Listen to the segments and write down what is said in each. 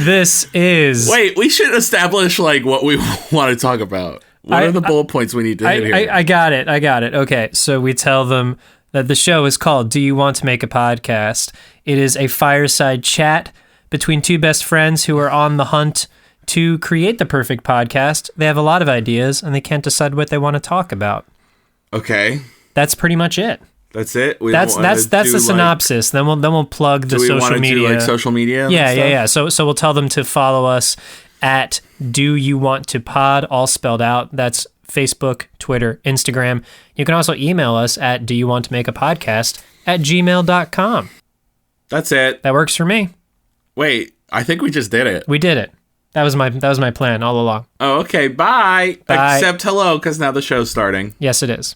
This is... Wait, we should establish like what we want to talk about. What are the bullet points we need to hit here? I got it. Okay, so we tell them that the show is called Do You Want to Make a Podcast? It is a fireside chat between two best friends who are on the hunt to create the perfect podcast. They have a lot of ideas, and they can't decide what they want to talk about. Okay. That's pretty much it. That's it? That's the synopsis. Then we'll plug the social media. Do we want to do like social media? Yeah. So we'll tell them to follow us at Do You Want to Pod, all spelled out. That's Facebook, Twitter, Instagram. You can also email us at Do You Want to Make a Podcast @gmail.com. That's it. That works for me. Wait, I think we just did it. We did it. That was my plan all along. Oh, okay. Bye. Except hello, because now the show's starting. Yes, it is.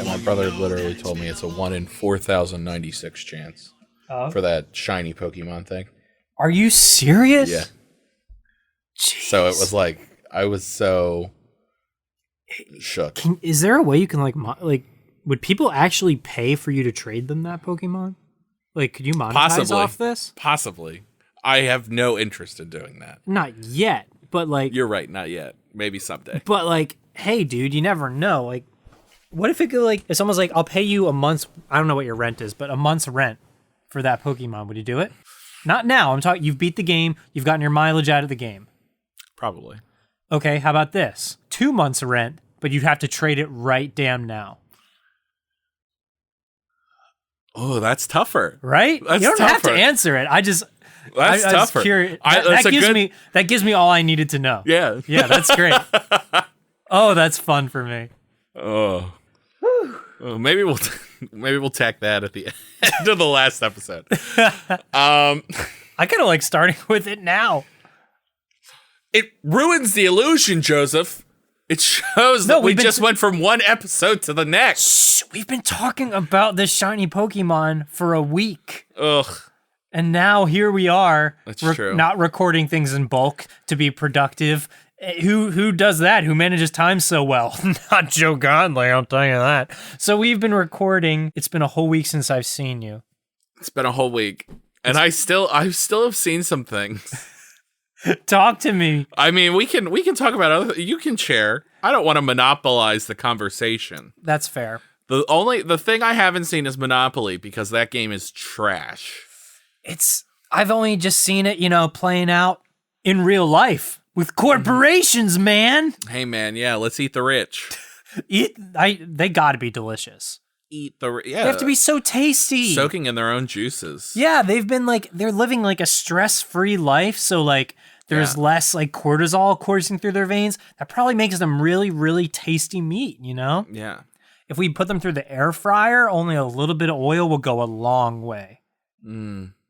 My brother literally told me it's a 1 in 4,096 chance for that shiny Pokemon thing. Are you serious? Yeah. Jeez. So it was like, I was so shook. Is there a way you can like would people actually pay for you to trade them that Pokemon? Like, could you monetize off this? Possibly. I have no interest in doing that. Not yet, but like... You're right, not yet. Maybe someday. But like, hey dude, you never know. Like, what if it could like, if someone's like, I'll pay you a month's, I don't know what your rent is, but a month's rent for that Pokemon, would you do it? Not now. I'm talking, you've beat the game, you've gotten your mileage out of the game. Probably. Okay, how about this? 2 months rent, but you'd have to trade it right damn now. Oh, that's tougher. Right? That's you don't tougher. have to answer it. That's I tougher. Was curious. That gives me all I needed to know. Yeah. Yeah, that's great. Oh, that's fun for me. Oh. Maybe we'll tack that at the end of the last episode. I kind of like starting with it now. It ruins the illusion, Joseph. It shows that we just went from one episode to the next. Shh, we've been talking about this shiny Pokemon for a week. Ugh. And now here we are. That's true. Not recording things in bulk to be productive. Who does that? Who manages time so well? Not Joe Godley, I'll tell you that. So we've been recording. It's been a whole week since I've seen you. It's been a whole week. And I still have seen some things. Talk to me. I mean, we can talk about other. You can share. I don't want to monopolize the conversation. That's fair. The thing I haven't seen is Monopoly because that game is trash. I've only just seen it, playing out in real life with corporations, man. Hey man, yeah, let's eat the rich. They got to be delicious. They have to be so tasty. Soaking in their own juices. Yeah, they're living like a stress-free life, so like there's less like cortisol coursing through their veins. That probably makes them really, really tasty meat, Yeah. If we put them through the air fryer, only a little bit of oil will go a long way.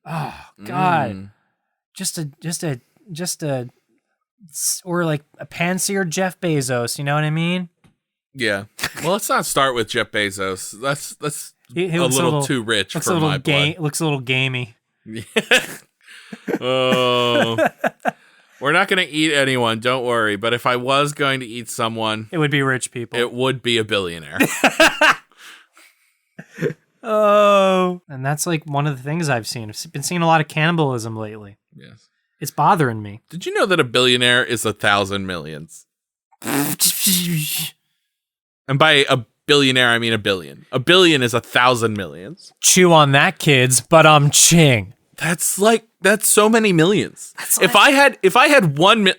Oh God. Just a or like a pan-seared Jeff Bezos, you know what I mean? Yeah. Well, let's not start with Jeff Bezos. That's he a little too rich for my blood. Looks a little gamey. Oh. We're not going to eat anyone, don't worry. But if I was going to eat someone... It would be rich people. It would be a billionaire. Oh. And that's like one of the things I've seen. I've been seeing a lot of cannibalism lately. Yes. It's bothering me. Did you know that a billionaire is 1,000 millions? And by a billionaire, I mean a billion. A billion is 1,000 millions. Chew on that, kids, but I'm ching. That's so many millions. If I had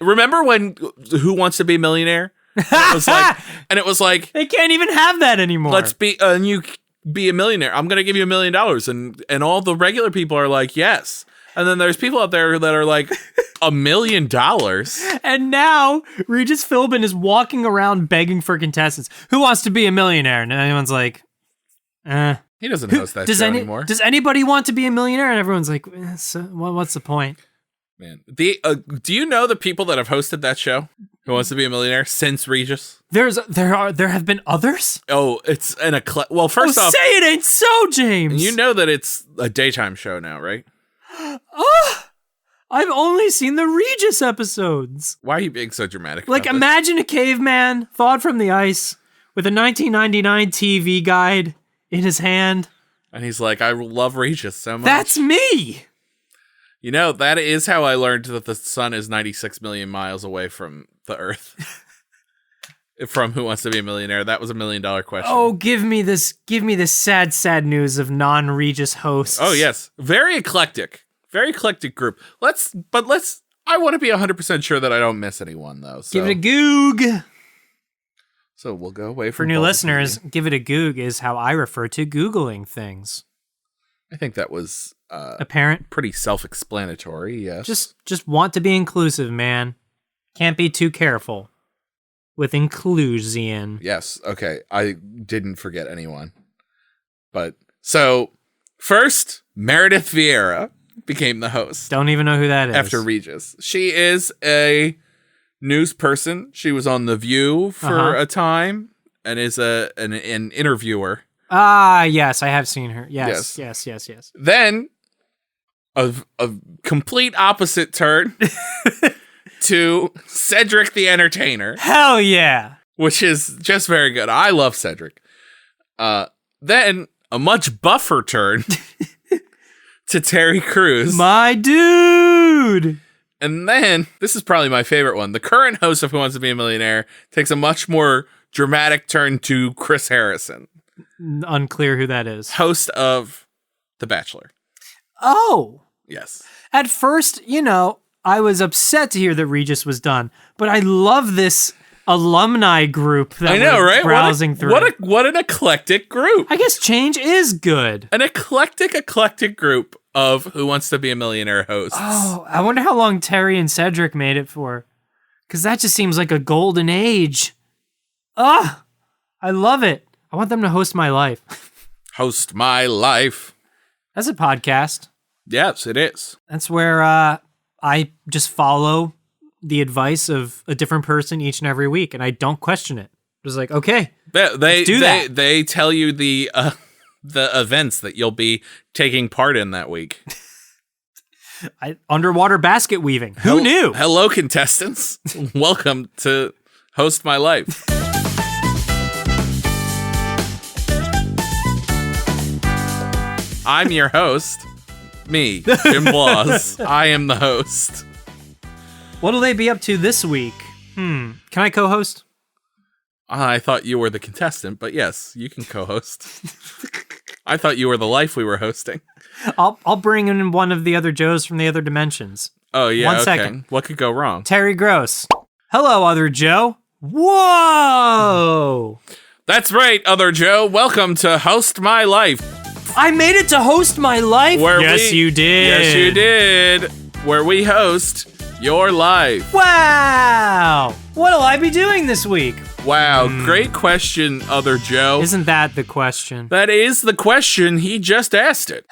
remember when Who Wants to Be a Millionaire? It was like they can't even have that anymore. Let's be you be a millionaire. I'm gonna give you $1 million, and all the regular people are like yes. And then there's people out there that are like $1 million. And now Regis Philbin is walking around begging for contestants. Who wants to be a millionaire? And everyone's like, He doesn't host that show anymore. Does anybody want to be a millionaire? And everyone's like, so, what's the point? Man, do you know the people that have hosted that show? Who Wants to Be a Millionaire since Regis. There have been others? Oh, it's well, first off, say it ain't so, James. you know that it's a daytime show now, right? I've only seen the Regis episodes. Why are you being so dramatic? Like, about imagine a caveman thawed from the ice with a 1999 TV guide in his hand. And he's like, I love Regis so much. That's me. You know, that is how I learned that the sun is 96 million miles away from the Earth. From Who Wants to Be a Millionaire. That was $1 million question. Oh, give me this sad news of non-Regis hosts. Oh, yes. Very eclectic group. I want to be 100% sure that I don't miss anyone, though. So. Give it a goog. So we'll go away For new listeners, give it a goog is how I refer to Googling things. I think that was apparent. Pretty self-explanatory, yes. Just want to be inclusive, man. Can't be too careful with inclusion. Yes, okay. I didn't forget anyone. But, so, first, Meredith Vieira became the host. Don't even know who that is. After Regis. She is a news person. She was on The View for a time and is an interviewer. Ah, yes, I have seen her. Yes. Then, a complete opposite turn to Cedric the Entertainer. Hell yeah. Which is just very good. I love Cedric. Then, a much buffer turn to Terry Crews. My dude! And then, this is probably my favorite one. The current host of Who Wants to Be a Millionaire takes a much more dramatic turn to Chris Harrison. Unclear who that is. Host of The Bachelor. Oh. Yes. At first, I was upset to hear that Regis was done, but I love this alumni group that we're browsing through. What an eclectic group. I guess change is good. An eclectic group of Who Wants to Be a Millionaire hosts. Oh, I wonder how long Terry and Cedric made it for. Because that just seems like a golden age. I love it. I want them to host my life. Host my life. That's a podcast. Yes, it is. That's where I just follow the advice of a different person each and every week, and I don't question it. Just like, okay, let's do that. They tell you the events that you'll be taking part in that week. Underwater basket weaving. Who knew? Hello, contestants. Welcome to Host My Life. I'm your host. Me, Jim Blas. I am the host. What'll they be up to this week? Can I co-host? I thought you were the contestant, but yes, you can co-host. I thought you were the life we were hosting. I'll bring in one of the other Joes from the other dimensions. Oh, yeah, One second. What could go wrong? Terry Gross. Hello, other Joe. Whoa! That's right, other Joe. Welcome to Host My Life. I made it to host my life? Yes, you did. Where we host your life. Wow! What'll I be doing this week? Wow, great question, other Joe. Isn't that the question? That is the question. He just asked it.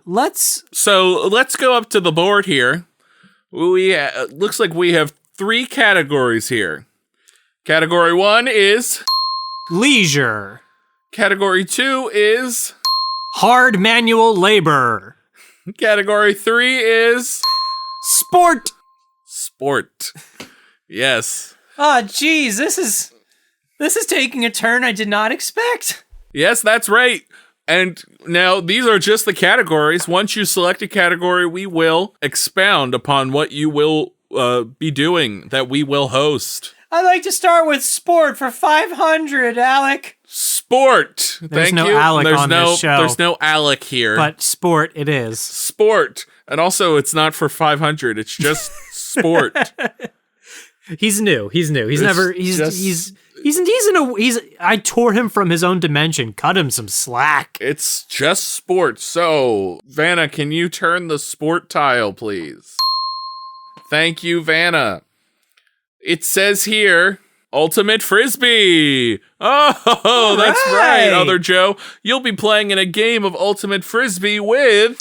Let's go up to the board here. Looks like we have 3 categories here. Category 1 is leisure. Category 2 is hard manual labor. Category 3 is sport. Yes. Geez, this is taking a turn I did not expect. Yes, that's right. And now these are just the categories. Once you select a category, we will expound upon what you will be doing that we will host. I'd like to start with sport for 500, Alec. Sport. There's no Alec on this show. There's no Alec here. But sport it is. Sport. And also, it's not for 500. It's just sport. He's new. I tore him from his own dimension. Cut him some slack. It's just sport. So, Vanna, can you turn the sport tile, please? Thank you, Vanna. It says here, Ultimate Frisbee. Oh, that's right, other Joe. You'll be playing in a game of Ultimate Frisbee with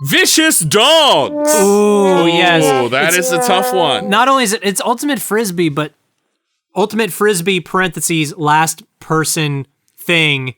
Vicious dogs. Ooh, yes. That is a tough one. Not only is it's ultimate frisbee, but ultimate frisbee parentheses last person thing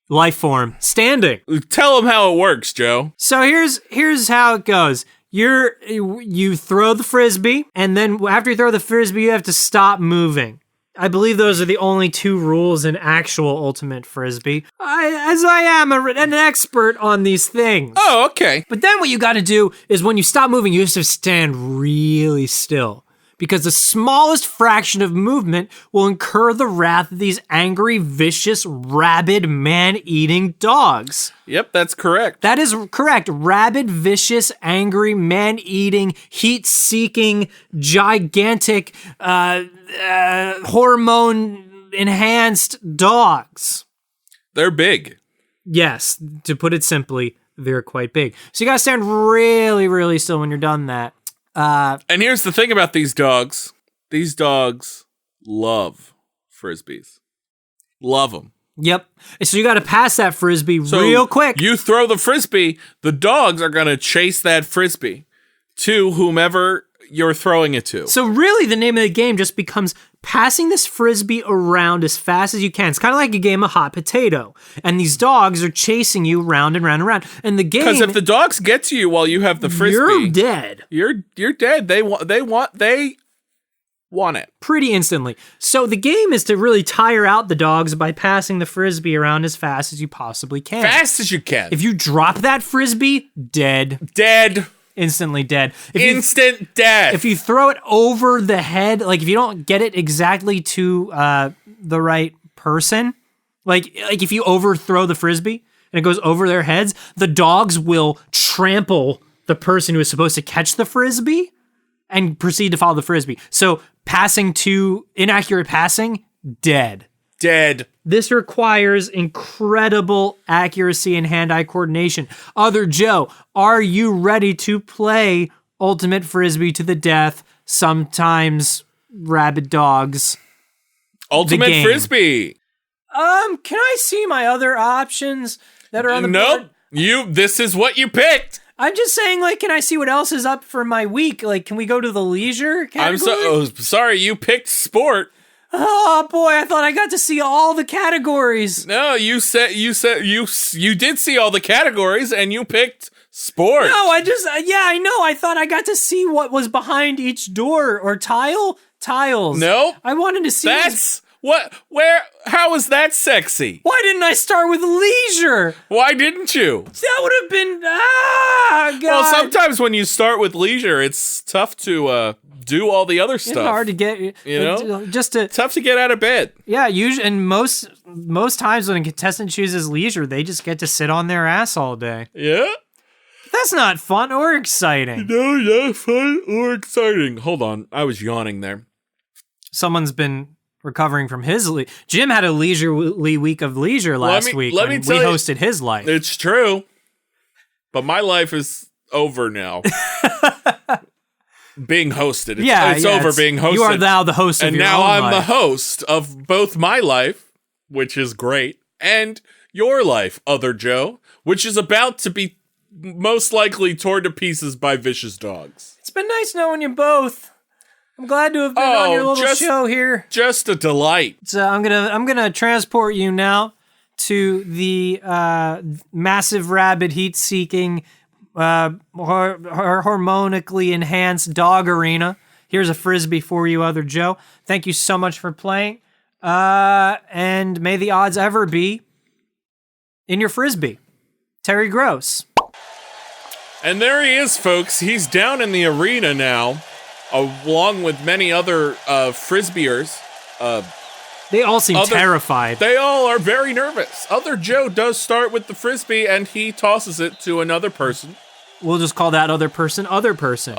life form standing. Tell them how it works, Joe. So here's how it goes. You throw the frisbee, and then after you throw the frisbee, you have to stop moving. I believe those are the only 2 rules in actual ultimate frisbee. As I am an expert on these things. Oh, okay. But then what you got to do is when you stop moving, you have to stand really still. Because the smallest fraction of movement will incur the wrath of these angry, vicious, rabid, man-eating dogs. Yep, that's correct. That is correct. Rabid, vicious, angry, man-eating, heat-seeking, gigantic, hormone-enhanced dogs. They're big. Yes, to put it simply, they're quite big. So you gotta stand really, really still when you're done that. And here's the thing about these dogs. These dogs love frisbees. Love them. Yep. So you got to pass that frisbee real quick. You throw the frisbee, the dogs are going to chase that frisbee to whomever you're throwing it to. So really the name of the game just becomes passing this frisbee around as fast as you can. It's kind of like a game of hot potato. And these dogs are chasing you round and round and round. And the game... Because if the dogs get to you while you have the frisbee... You're dead. You're dead. They want it. Pretty instantly. So the game is to really tire out the dogs by passing the frisbee around as fast as you possibly can. Fast as you can. If you drop that frisbee, dead. Dead. Instantly dead. Instant death. If you throw it over the head, like if you don't get it exactly to the right person, like if you overthrow the frisbee and it goes over their heads, the dogs will trample the person who is supposed to catch the frisbee and proceed to follow the frisbee. So inaccurate passing, dead. Dead. This requires incredible accuracy and hand-eye coordination. Other Joe, are you ready to play Ultimate Frisbee to the death, sometimes rabid dogs? Ultimate Frisbee. Can I see my other options that are on the board? Nope. This is what you picked. I'm just saying, like, can I see what else is up for my week? Like, can we go to the leisure category? I'm sorry, you picked sport. Oh boy, I thought I got to see all the categories. No, you did see all the categories and you picked sport. No, I know. I thought I got to see what was behind each door or tiles. Nope. I wanted to see. How is that sexy? Why didn't I start with leisure? Why didn't you? That would have been, God. Well, sometimes when you start with leisure, it's tough to, do all the other stuff. It's hard to get, tough to get out of bed. Yeah, usually, and most times when a contestant chooses leisure, they just get to sit on their ass all day. Yeah. That's not fun or exciting. No, not fun or exciting. Hold on, I was yawning there. Someone's been recovering from his Jim had a leisurely week of leisure last week. Let me tell you, we hosted his life. It's true, but my life is over now. Being hosted. It's over being hosted. You are now the host of your own life. And now I'm the host of both my life, which is great, and your life, Other Joe, which is about to be most likely torn to pieces by vicious dogs. It's been nice knowing you both. I'm glad to have been on your little show here. Just a delight. So I'm gonna transport you now to the massive rabid heat-seeking hormonically enhanced dog arena. Here's a frisbee for you, Other Joe. Thank you so much for playing. And may the odds ever be in your frisbee. Terry Gross. And there he is, folks. He's down in the arena now, along with many other frisbeers. They all seem terrified. They all are very nervous. Other Joe does start with the frisbee, and he tosses it to another person. We'll just call that other person. Other person,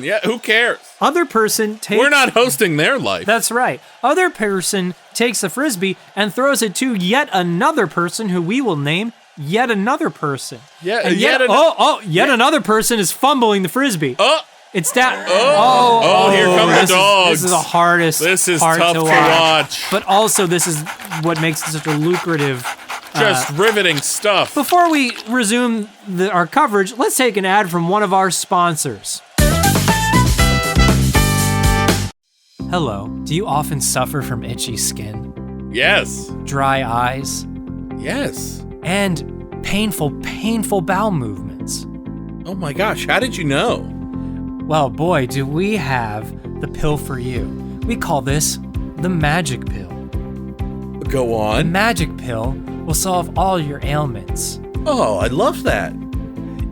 yeah, who cares? Other person takes... We're not hosting their life. That's right. Other person takes the frisbee and throws it to yet another person who we will name Yet Another Person. Yeah, yet another person is fumbling the frisbee. It's down. Here come the dogs. This is the hardest. This is part tough to watch. But also, this is what makes it such a lucrative Just riveting stuff. Before we resume our coverage, let's take an ad from one of our sponsors. Hello, do you often suffer from itchy skin, Yes. dry eyes, Yes. and painful bowel movements? Oh my gosh, how did you know? Well, boy, do we have the pill for you. We call this the magic pill. Go The on. magic pill will solve all your ailments. Oh, I love that.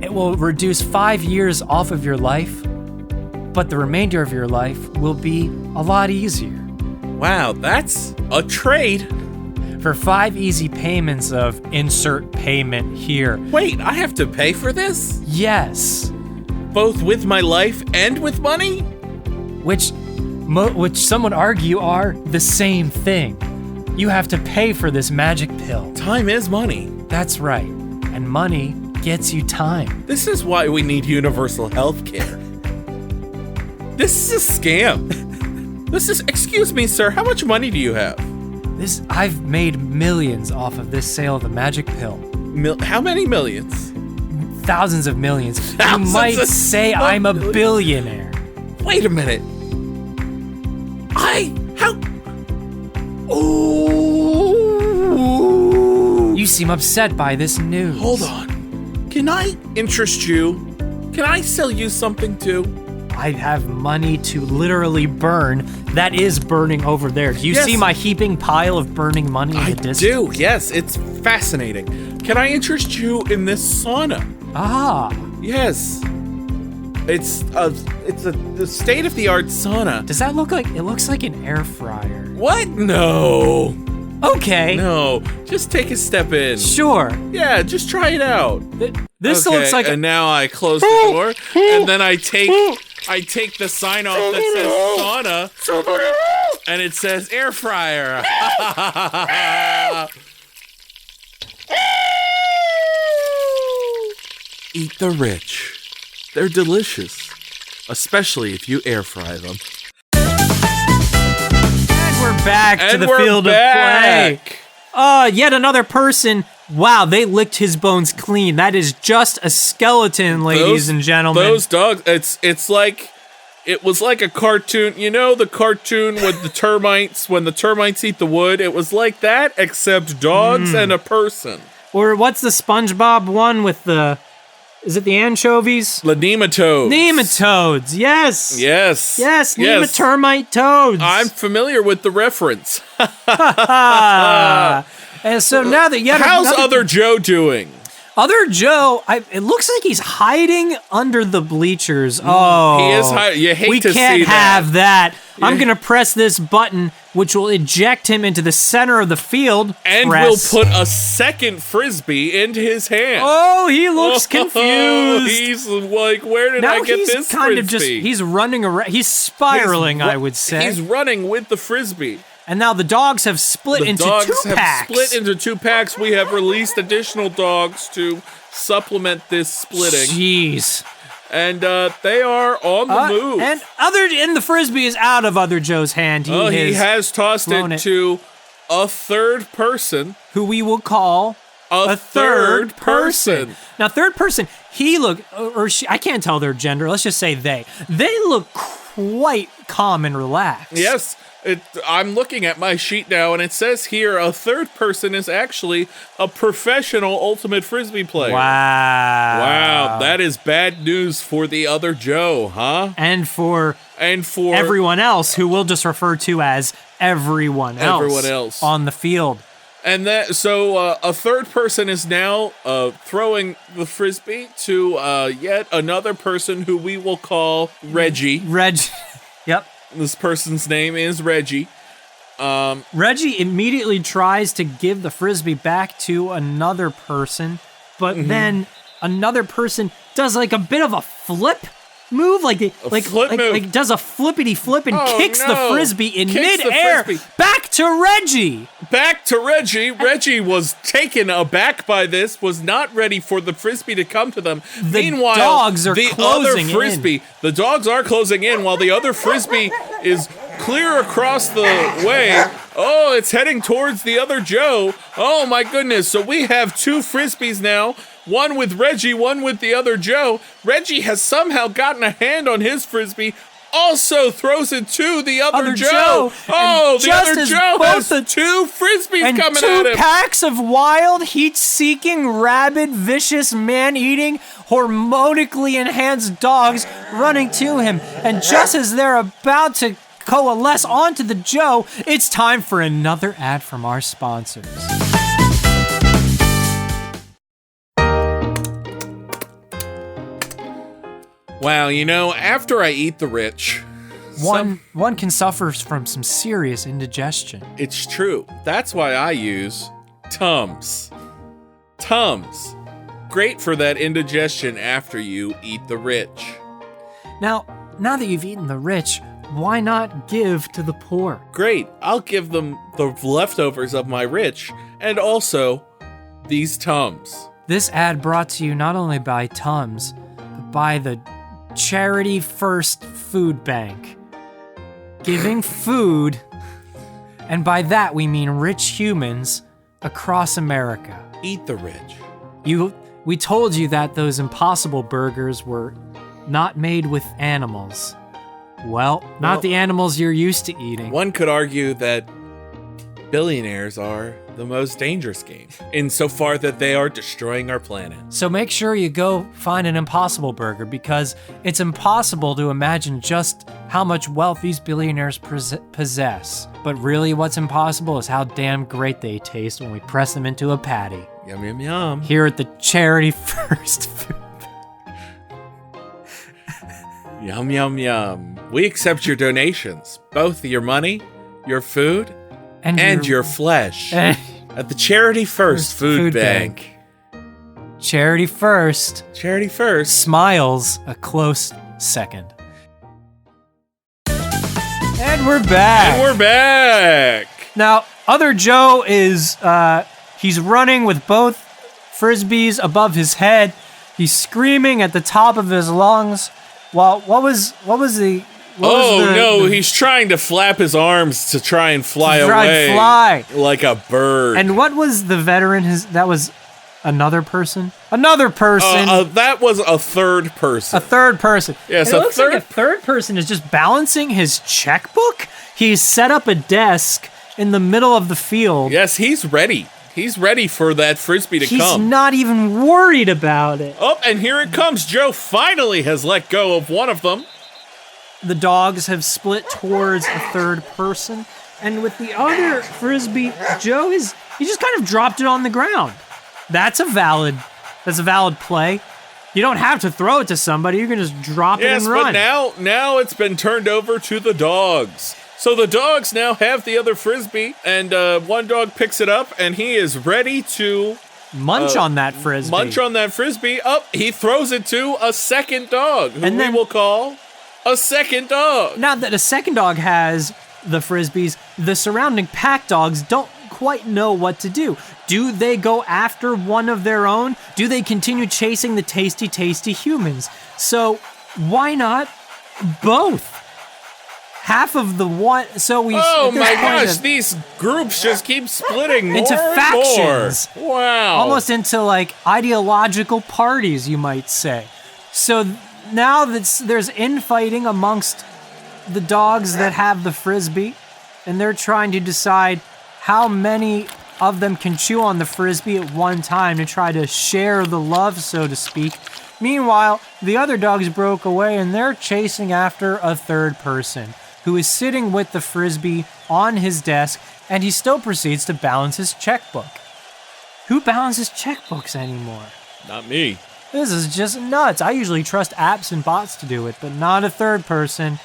It will reduce 5 years off of your life, but the remainder of your life will be a lot easier. Wow, that's a trade. For 5 easy payments of insert payment here. Wait, I have to pay for this? Yes, Both with my life and with money? which some would argue are the same thing. You have to pay for this magic pill. Time is money. That's right. And money gets you time. This is why we need universal health care. This is a scam. Excuse me, sir, how much money do you have? I've made millions off of this sale of the magic pill. How many millions? Thousands of millions. Thousands You might of say I'm a millions. billionaire. Wait a minute. How? Ooh. You seem upset by this news. Hold on. Can I interest you? Can I sell you something too? I have money to literally burn. That is burning over there. Do you Yes. see my heaping pile of burning money in the distance? do. Yes, it's fascinating. Can I interest you in this sauna? Ah. Yes. It's a state-of-the-art sauna. Does that look like... It looks like an air fryer. What? No. Okay. No. Just take a step in. Sure. Yeah, just try it out. This Okay, looks like... and now I close the door, and then I take the sign off that says sauna, and it says air fryer. Eat the rich. They're delicious, especially if you air fry them. And we're back to And the we're field back. of play. Yet another person. Wow, they licked his bones clean. That is just a skeleton, ladies and gentlemen. Those dogs, it's like, it was like a cartoon. You know the cartoon with the termites, when the termites eat the wood? It was like that, except dogs and a person. Or what's the SpongeBob one with the... Is it the anchovies? The nematodes. Nematodes, yes. Yes. Yes, nematermite toads. I'm familiar with the reference. And so now that yet How's another, Other Joe doing? Other Joe, it looks like he's hiding under the bleachers. Oh, He is you hate we to can't see have that. I'm Yeah. gonna press this button, which will eject him into the center of the field. And Press. we'll put a second frisbee into his hand. Oh, he looks confused. He's like, where did now I get he's this kind frisbee? of just he's running around. He's spiraling, He's ru- I would say. He's running with the frisbee. And now the dogs have split The into dogs two have packs. split into 2 packs. We have released additional dogs to supplement this splitting. Jeez. And they are on the move. And the frisbee is out of Other Joe's hand. He has tossed thrown it it. to a third person. Who we will call A third person. Now, third person, he look or she. I can't tell their gender. Let's just say they. They look quite calm and relaxed. Yes. I'm looking at my sheet now, and it says here a third person is actually a professional ultimate frisbee player. Wow. Wow, that is bad news for the Other Joe, huh? And for For everyone else, who we'll just refer to as everyone else on the field. And so a third person is now throwing the frisbee to yet another person who we will call Reggie. Yep. This person's name is Reggie. Reggie immediately tries to give the frisbee back to another person, but then another person does like a bit of a flip move, like does a flippity flip and kicks the frisbee in midair back to Reggie. Back to Reggie. Reggie was taken aback by this, was not ready for the frisbee to come to them. Meanwhile, dogs are the closing other frisbee, the dogs are closing in while the other frisbee is clear across the way. Oh, it's heading towards the other Joe. Oh my goodness. So we have 2 frisbees now. One with Reggie, one with the other Joe. Reggie has somehow gotten a hand on his frisbee. Also throws it to the other Joe. Oh, the other Joe has 2 frisbees coming at him. 2 packs of wild, heat-seeking, rabid, vicious, man-eating, hormonically enhanced dogs running to him. And just as they're about to coalesce onto the Joe, it's time for another ad from our sponsors. Wow, after I eat the rich, one can suffer from some serious indigestion. It's true. That's why I use Tums. Tums. Great for that indigestion after you eat the rich. Now that you've eaten the rich, why not give to the poor? Great. I'll give them the leftovers of my rich and also these Tums. This ad brought to you not only by Tums, but by the Charity First Food Bank. Giving food, and by that we mean rich humans across America. Eat the rich. We told you that those Impossible Burgers were not made with animals. Well, not the animals you're used to eating. One could argue that billionaires are the most dangerous game, insofar that they are destroying our planet. So make sure you go find an Impossible Burger, because it's impossible to imagine just how much wealth these billionaires possess. But really what's impossible is how damn great they taste when we press them into a patty. Yum, yum, yum. Here at the Charity First Food. Yum, yum, yum. We accept your donations, both your money, your food, and your flesh at the Charity First Food Bank. Charity First. Charity First. Smiles a close second. And we're back. Now, other Joe is, he's running with both frisbees above his head. He's screaming at the top of his lungs. Well, he's trying to flap his arms to try and fly away. Like a bird. And what was the veteran? That was another person? Another person. That was a third person. A third person. Yes, it looks like a third person is just balancing his checkbook. He's set up a desk in the middle of the field. Yes, he's ready. He's ready for that frisbee to come. He's not even worried about it. Oh, and here it comes. Joe finally has let go of one of them. The dogs have split towards a third person, and with the other frisbee, he just kind of dropped it on the ground. That's a valid play. You don't have to throw it to somebody. You can just drop it and run. Yes, but now it's been turned over to the dogs. So the dogs now have the other frisbee, and one dog picks it up, and he is ready to munch on that frisbee. He throws it to a second dog, who we will call a second dog. Now that a second dog has the frisbees, the surrounding pack dogs don't quite know what to do. Do they go after one of their own? Do they continue chasing the tasty, tasty humans? So why not both? Half of the one. So we. Oh my gosh! These groups just keep splitting into factions. More. Wow! Almost into like ideological parties, you might say. So now there's infighting amongst the dogs that have the frisbee, and they're trying to decide how many of them can chew on the frisbee at one time to try to share the love, so to speak. Meanwhile, the other dogs broke away, and they're chasing after a third person who is sitting with the frisbee on his desk, and he still proceeds to balance his checkbook. Who balances checkbooks anymore? Not me. This is just nuts. I usually trust apps and bots to do it, but not a third person.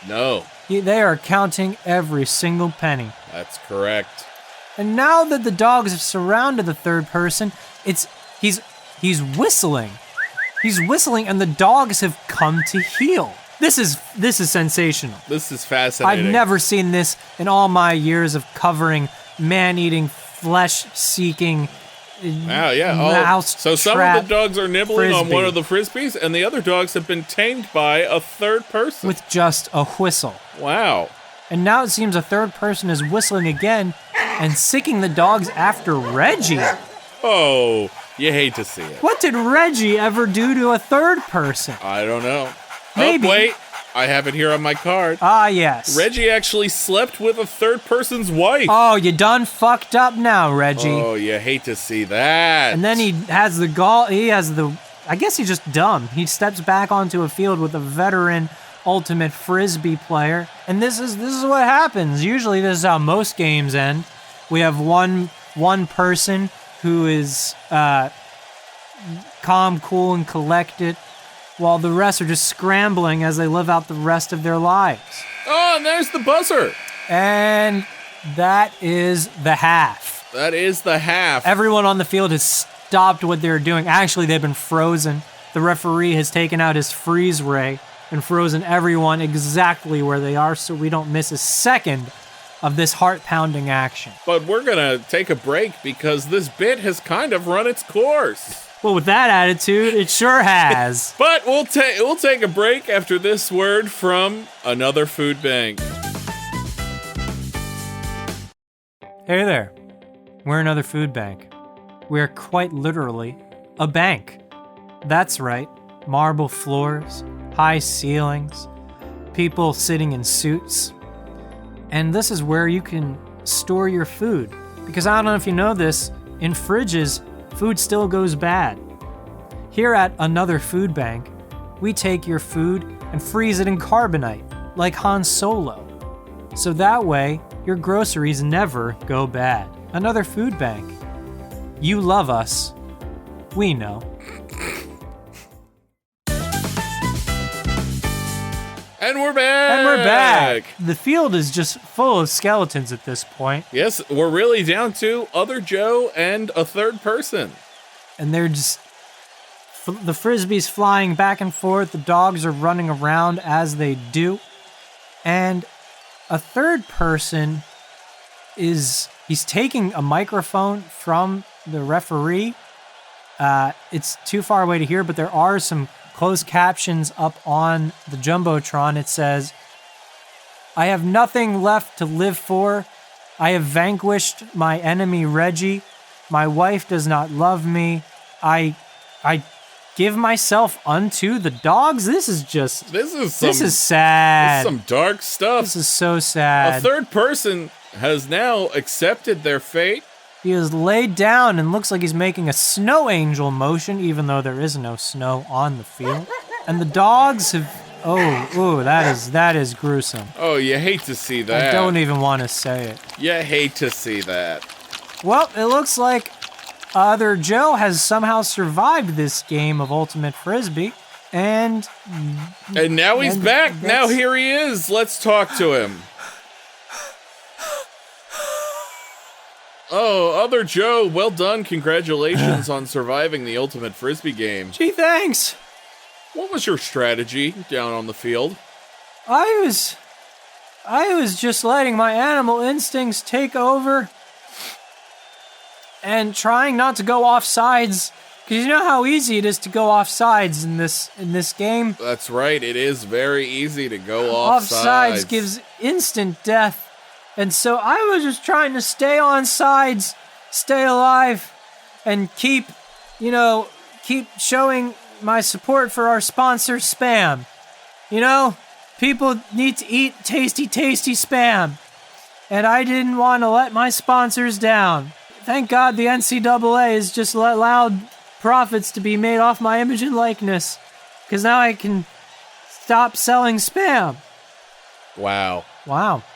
No. They are counting every single penny. That's correct. And now that the dogs have surrounded the third person, he's whistling. He's whistling, and the dogs have come to heel. This is sensational. This is fascinating. I've never seen this in all my years of covering man-eating, flesh-seeking. Wow, yeah. So some of the dogs are nibbling on one of the frisbees, and the other dogs have been tamed by a third person with just a whistle. Wow. And now it seems a third person is whistling again and sicking the dogs after Reggie. Oh, you hate to see it. What did Reggie ever do to a third person? I don't know. Maybe. Oh, wait. I have it here on my card. Ah, yes. Reggie actually slept with a third person's wife. Oh, you done fucked up now, Reggie. Oh, you hate to see that. And then he has the I guess he's just dumb. He steps back onto a field with a veteran ultimate frisbee player. And this is what happens. Usually this is how most games end. We have one person who is calm, cool, and collected, while the rest are just scrambling as they live out the rest of their lives. Oh, and there's the buzzer. And that is the half. That is the half. Everyone on the field has stopped what they're doing. Actually, they've been frozen. The referee has taken out his freeze ray and frozen everyone exactly where they are so we don't miss a second of this heart-pounding action. But we're going to take a break because this bit has kind of run its course. Well, with that attitude, it sure has. But we'll take a break after this word from another food bank. Hey there. We're another food bank. We're quite literally a bank. That's right. Marble floors, high ceilings, people sitting in suits. And this is where you can store your food. Because I don't know if you know this, in fridges, food still goes bad. Here at Another Food Bank, we take your food and freeze it in carbonite, like Han Solo. So that way, your groceries never go bad. Another Food Bank. You love us. We know. And we're back! And we're back! The field is just full of skeletons at this point. Yes, we're really down to Other Joe and a third person. And they're just... The frisbee's flying back and forth, the dogs are running around as they do. And a third person he's taking a microphone from the referee. It's too far away to hear, but there are some closed captions up on the Jumbotron. It says, "I have nothing left to live for. I have vanquished my enemy Reggie. My wife does not love me. I give myself unto the dogs." This is sad. This is some dark stuff. This is so sad. A third person has now accepted their fate. He is laid down and looks like he's making a snow angel motion, even though there is no snow on the field. And the dogs have... Oh, that is gruesome. Oh, you hate to see that. I don't even want to say it. You hate to see that. Well, it looks like Other Joe has somehow survived this game of Ultimate Frisbee, and now he's back. Now here he is. Let's talk to him. Oh, Other Joe, well done. Congratulations on surviving the Ultimate Frisbee game. Gee, thanks. What was your strategy down on the field? I was just letting my animal instincts take over and trying not to go off sides, because you know how easy it is to go off sides in this game. That's right. It is very easy to go off sides. Off sides gives instant death. And so I was just trying to stay on sides, stay alive, and keep showing my support for our sponsor, Spam. You know, people need to eat tasty, tasty Spam. And I didn't want to let my sponsors down. Thank God the NCAA has just allowed profits to be made off my image and likeness. Because now I can stop selling Spam. Wow.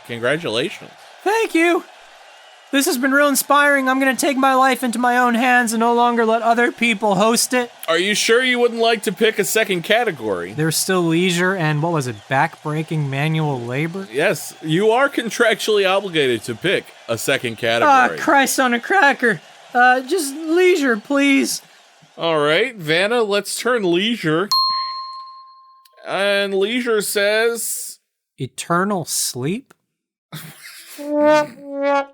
Congratulations. Thank you. This has been real inspiring. I'm going to take my life into my own hands and no longer let other people host it. Are you sure you wouldn't like to pick a second category? There's still leisure and, what was it, backbreaking manual labor? Yes, you are contractually obligated to pick a second category. Christ on a cracker. Just leisure, please. All right, Vanna, let's turn leisure. And leisure says... Eternal sleep? Oh, yeah.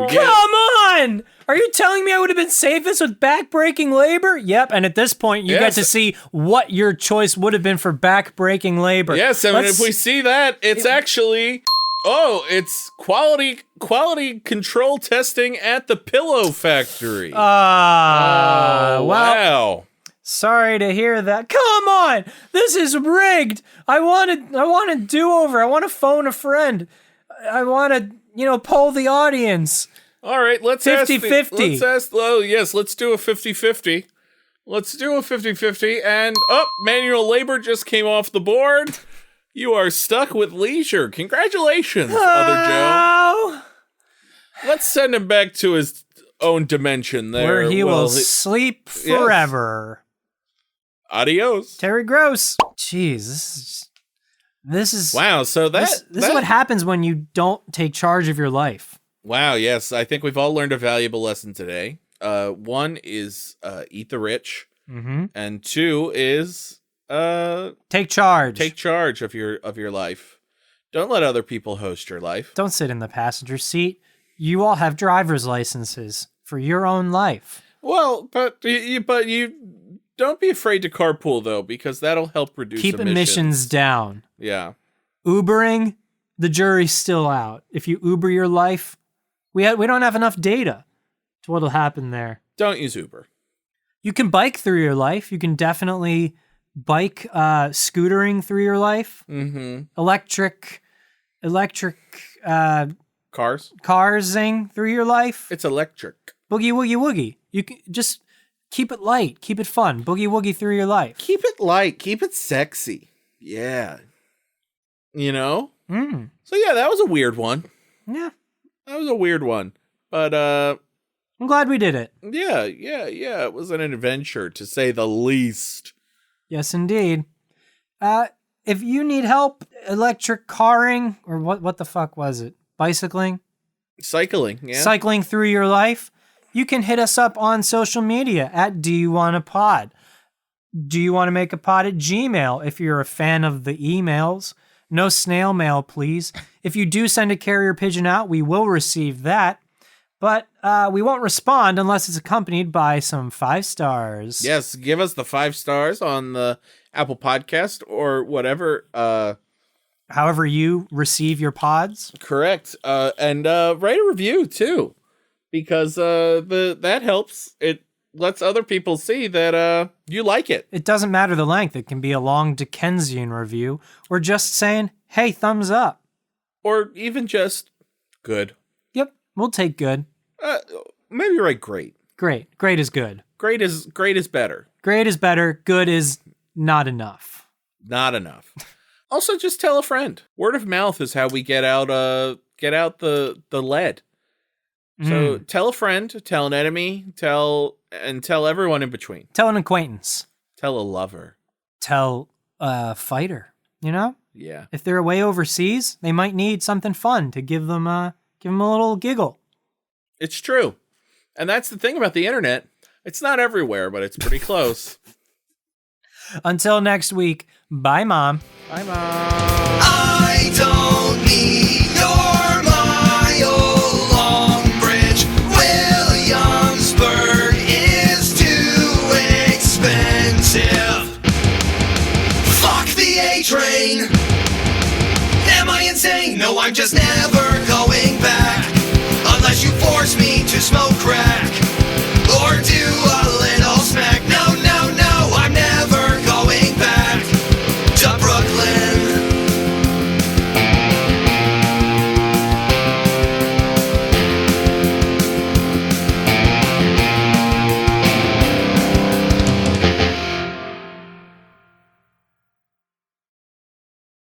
Come on! Are you telling me I would have been safest with back-breaking labor? Yep, and at this point, you get to see what your choice would have been for back-breaking labor. Yes, I mean, if we see that, it's actually... Oh, it's quality control testing at the pillow factory. Wow. Sorry to hear that. Come on! This is rigged! I want a do-over. I want to phone a friend. I want to, poll the audience. All right, let's 50-50. Let's do a 50-50. Let's do a 50-50. And, manual labor just came off the board. You are stuck with leisure. Congratulations, Other Joe. Let's send him back to his own dimension there. Where he will sleep forever. Yes. Adios. Terry Gross. Jeez, this is... Wow, so this is what happens when you don't take charge of your life. Wow, yes. I think we've all learned a valuable lesson today. One is eat the rich. Mm-hmm. And two is... take charge. Take charge of your life. Don't let other people host your life. Don't sit in the passenger seat. You all have driver's licenses for your own life. Well, but you don't be afraid to carpool though, because that'll help reduce keep emissions down. Yeah. Ubering, the jury's still out. If you Uber your life, we don't have enough data to what'll happen there. Don't use Uber. You can bike through your life. You can definitely bike scootering through your life. Mm-hmm. Electric carsing through your life. It's electric. Boogie woogie woogie. You can just keep it light, keep it fun. Boogie woogie through your life. Keep it light, keep it sexy. Yeah. So yeah, that was a weird one. Yeah. That was a weird one. But I'm glad we did it. Yeah. It was an adventure, to say the least. Yes, indeed. If you need help electric carring, or what the fuck was it? Bicycling? Cycling, yeah. Cycling through your life, you can hit us up on social media at Do You Want a Pod? Do you want to make a pod at Gmail if you're a fan of the emails? No snail mail, please. If you do send a carrier pigeon out, we will receive that. But we won't respond unless it's accompanied by some 5 stars. Yes, give us the 5 stars on the Apple Podcast or whatever. However you receive your pods. Correct. And write a review too, because that helps. It lets other people see that you like it. It doesn't matter the length. It can be a long Dickensian review, or just saying, hey, thumbs up. Or even just good. Yep, we'll take good. Maybe write great. Great. Great is good. Great is better. Great is better. Good is not enough. Not enough. Also, just tell a friend. Word of mouth is how we get out the lead. So tell a friend, tell an enemy, tell everyone in between. Tell an acquaintance. Tell a lover. Tell a fighter. Yeah. If they're away overseas, they might need something fun to give them a little giggle. It's true. And that's the thing about the internet. It's not everywhere, but it's pretty close. Until next week, bye, Mom. Bye, Mom. I don't need your mile-long bridge. Williamsburg is too expensive. Fuck the A-train. Am I insane? No, I'm just never going back. Unless you force me to smoke crack.